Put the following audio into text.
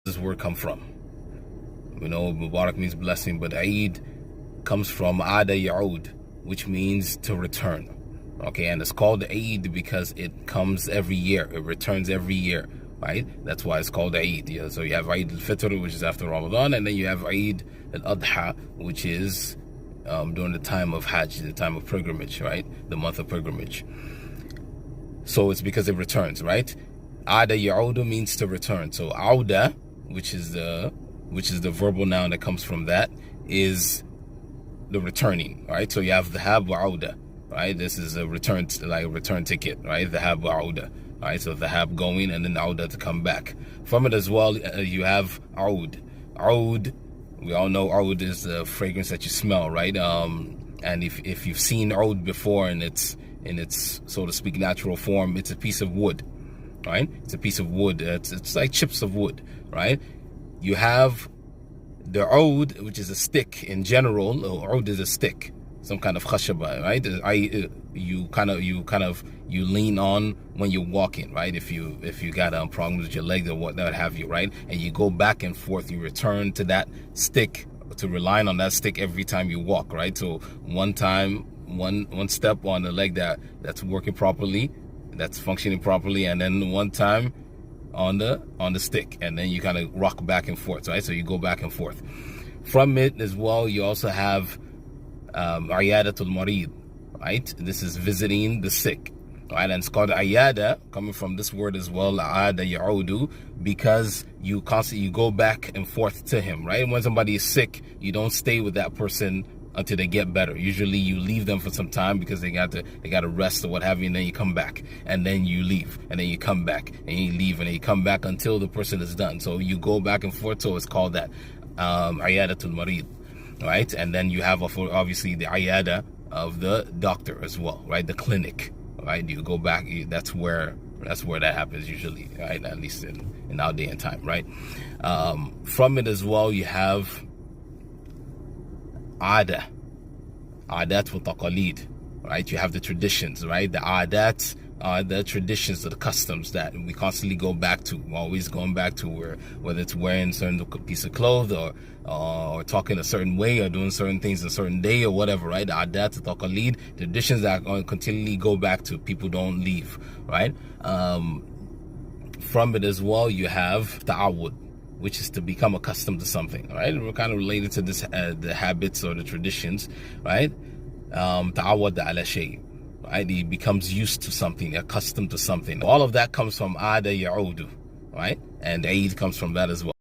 this word come from? We know Mubarak means blessing, but Eid comes from Ada Ya'ud, which means to return. Okay, and it's called Eid because it comes every year. It returns every year, right? That's why it's called Eid. Yeah? So you have Eid al-Fitr, which is after Ramadan, and then you have Eid al-Adha, which is during the time of Hajj, the time of pilgrimage, right? The month of pilgrimage. So it's because it returns, right? Ada Ya'udu means to return. So Auda, which is the verbal noun that comes from that, is the returning, right? So you have the Dhahab wa Auda, right? This is a return, like a return ticket, right? The Dhahab wa Auda, right? So the Dhahab going and then Auda to come back. From it as well, you have Aud. Aud, we all know Aud is the fragrance that you smell, right? And if you've seen Aud before in its so to speak natural form, it's a piece of wood, right? It's a piece of wood. It's like chips of wood, right? You have the oud, which is a stick in general. Oud is a stick, some kind of khashaba, right? You lean on when you're walking, right? If you got problems with your legs or what have you, right? And you go back and forth, you return to that stick, to relying on that stick every time you walk, right? So one step on the leg that's working properly, that's functioning properly, and then one time on the stick, and then you kind of rock back and forth, right? So you go back and forth. From it as well, you also have Ayadatul Marid, right? This is visiting the sick, right? And it's called Ayada, coming from this word as well, Aada Ya'udu, because you constantly go back and forth to him, right? When somebody is sick, you don't stay with that person until they get better. Usually you leave them for some time because they got to rest or what have you, and then you come back, and then you leave, and then you come back, and you leave, and then you come back until the person is done. So you go back and forth. So it's called that Ayadatul Marid, right? And then you have obviously the Ayada of the doctor as well, right? The clinic, right? You go back. That's where that happens usually, right? At least in our day and time, right? From it as well, you have Adat wa taqalid, right? You have the traditions, right? The adat are the traditions or the customs that we constantly go back to. We're always going back to whether it's wearing a certain piece of clothes or talking a certain way or doing certain things a certain day or whatever, right? The adat wa taqalid, traditions that are going to continually go back to. People don't leave, right? From it as well, you have ta'awud, which is to become accustomed to something, right? We're kind of related to this, the habits or the traditions, right? Ta'awad ala shay, right? He becomes used to something, accustomed to something. All of that comes from Ada Ya'udu, right? And Eid comes from that as well.